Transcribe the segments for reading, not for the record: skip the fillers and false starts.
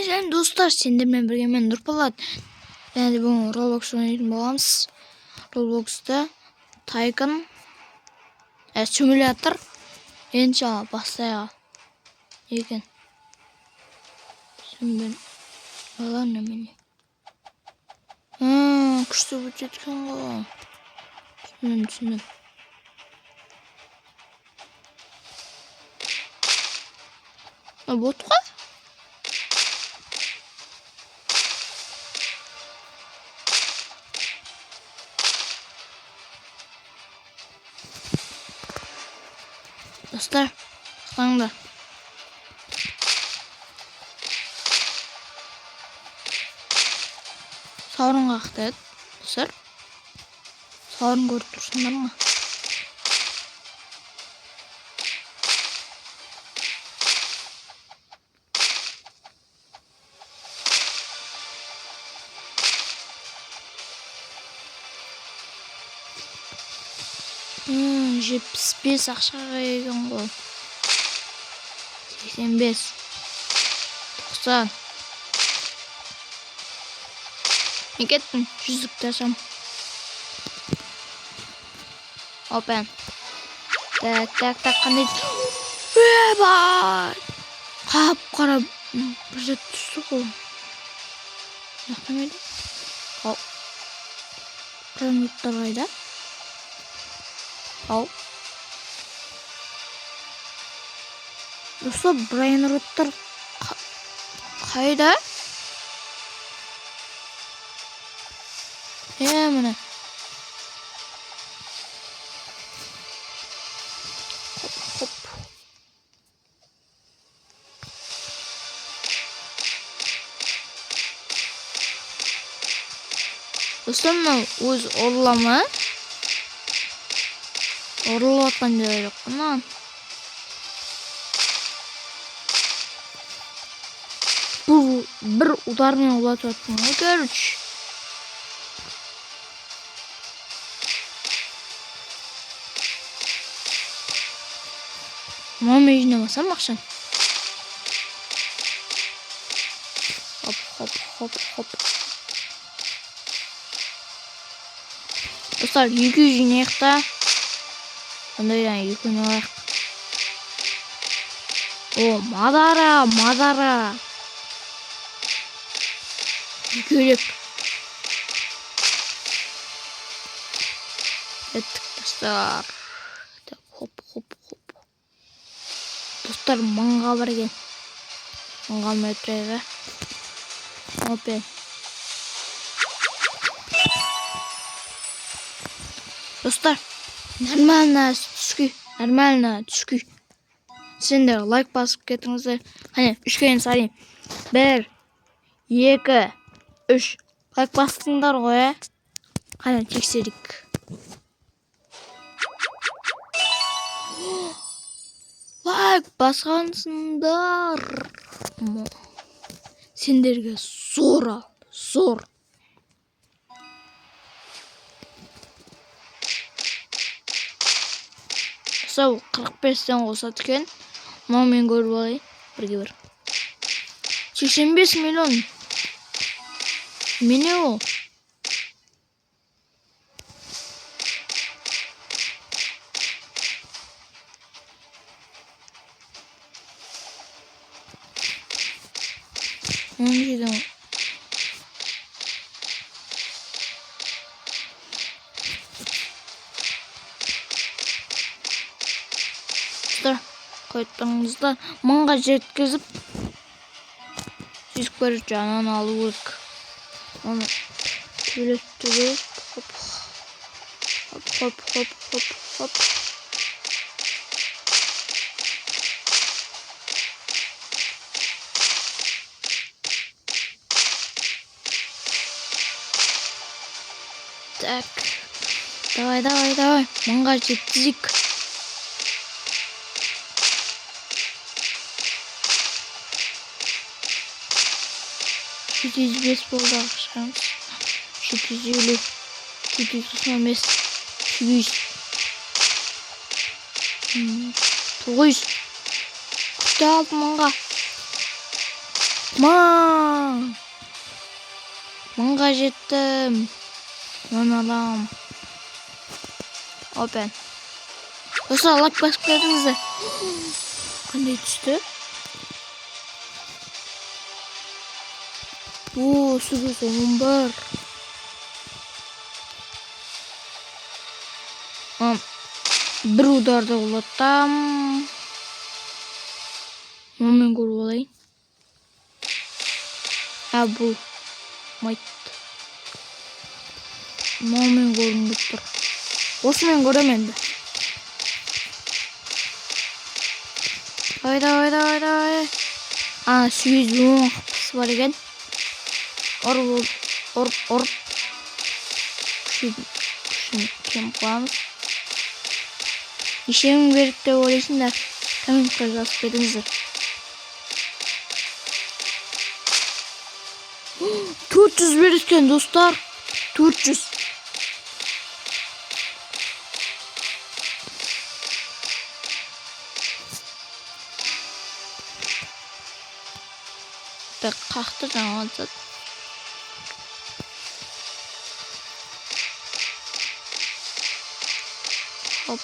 Және достар, сендермен бірге мен Нұрпалат. Және де бүгін Roblox ойнайтын боламыз. Roblox'та Tycoon симулятор енші бастайға екен. Сен алан немене. Күшті бүтеткен ғой. Түсінем. Бот қой? Достар, қаңда. Сауырын қақтайды, достар. Сауырын көріп тұрсыңдар ма? Жетпіс бес ақшаға еген ғой. 85 90 Мен кеттім, 100-лікті ашам. Опен. Так, қандай. Бай! Қап-қара бір жет түсті ғой. Яқтамайды. Граноттар қайда? Достар, граноттар қайда? Міне. Хоп. Достар, мынау өз ұрлама. Орылып атқан жері жоқ қынан. Бұл бір удармен ұлатып атқан ғой, короче. Мама жіне басам ақшан. Хоп. Достар, 200 жинек та. Ондай екі ойнайық. Мадара. Екеулеп. Еттік, достар. Хоп. Достар, маңға бірген. Маңға метрегі. Опен. Достар, нормально түскі. Сендер лайк басып кетіңіздер. Қане, 3-ке сайын. 1, 2, 3. Лайк бастыңдар ғой. Қане, тексерік. Лайк басқансыңдар. Сендерге зор. Сау 45-тен қосады екен. Мынау мен көріп алайын. Бірге 85 миллион. Мені ол. Оның жеден. Қойттыңызда мыңға жеткізіп жүзік бір жанын алу керек. Оны төлеп. Хоп. Так. Давай. Мыңға жеткізік. 705 болды ақшамыз. 750, 795, 800, 900. Күтті алдым мыңға. Mыңға жеттім. Мен алам. Опен. Достар, лайк басып беріңіздер. Қандай түсті? О, сүгіз 11. Bir udarda ұлаттам. Мен көріп олайын. Бұл майт. Мен көрініп тұр. Осы мен көрем енді. Айда. 810 қапысы бар екен. Ұрып. Күшін кем қоямыз. Нешемін беріп деп ойлайсыңдар. Комментқа жазып беріңіздер. 400 беріскен достар. 400. Бәк қақты жаңа зат. Хоп.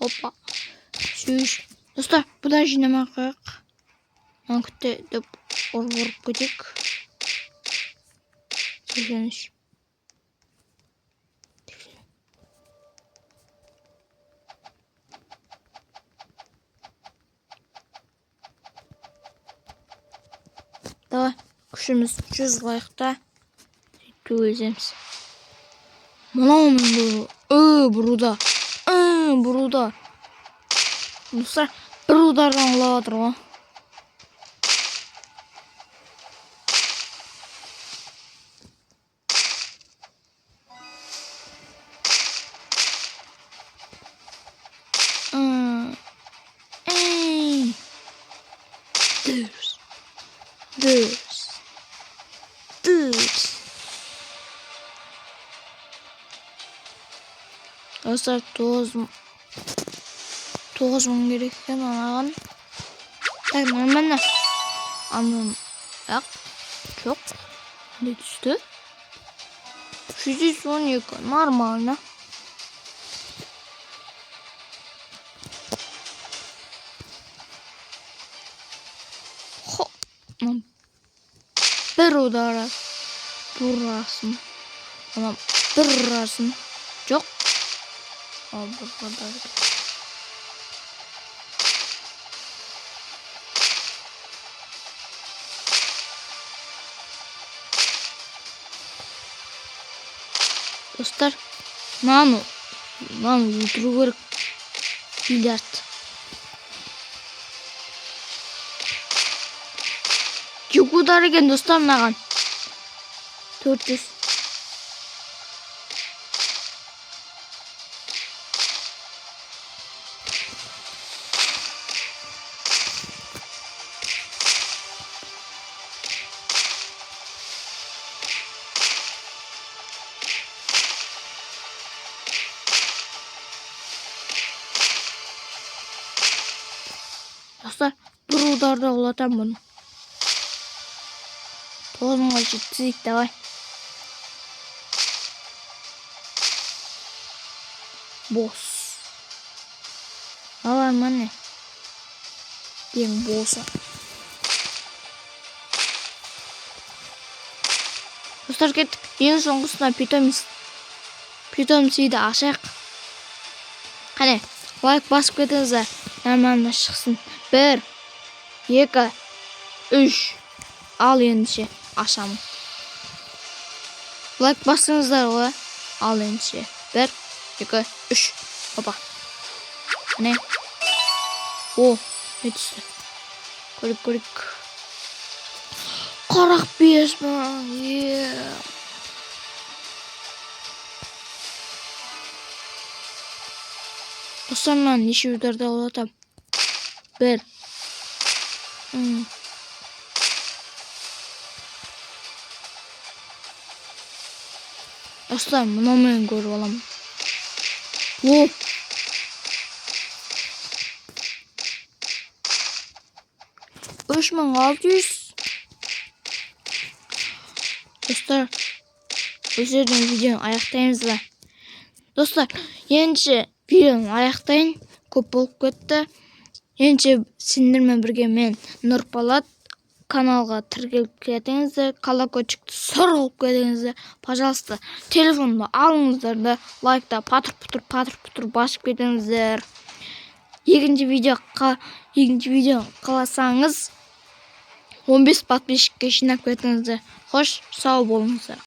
Hoppa. Süş. Dostlar, bu da jinamak. Nankıtte de vurup gıcık. Güzelmiş. Давай, kuşumuz 300 like'da göreceğiz. Manam bu. Burada. Dostlar, bir udardan oladır o. Düz. Dostlar, 9.000 gerekten anağın. Ben de anladım. Bak, çok. Ne düştü? 312 normal ne? Hop. Bir udara durasın. Ama durasın. Çok. Bu kadar. Dostlar, nano YouTuber milyard. Çok udar eken dostlar nağan. 400. Dostlar, bir udarda olatam bunu. 9.000'a gittik, давай. Boss. Давай mana? Game boss'a. Dostlar, kettik. En sonuncusuna Python'u da aşağı. Hani like basıp ketinize. Hemen çıksın. 1, 2, 3. Al endişe aşağımı. Like basınızlar o. Al endişe. 1, 2, 3. Hoppa. Ne? O. Ne düştü? Korik. 45 mi? Yeah. Dostlar, ben işi yukarıda olatam. 1, Dostlar, bunu men görüp alam. Hop. Osman 600. Dostlar, bu yerden videonu ayaktayımızlar. Dostlar, yenice videonu ayaktayın. Köp bolup ketdi. Yenice sindirmen birge men Nurpolat kanalga tirgелип кетиңиздер, колокольчикти соргуп кетиңиздер. Пожалуйста, телефонду алыңыздар да лайкта патыр-путур басып кетиңиздер. Экинчи видео кааласаңыз 15 подписчикке жинап кетиңиздер. Хош, сау болуңуздар.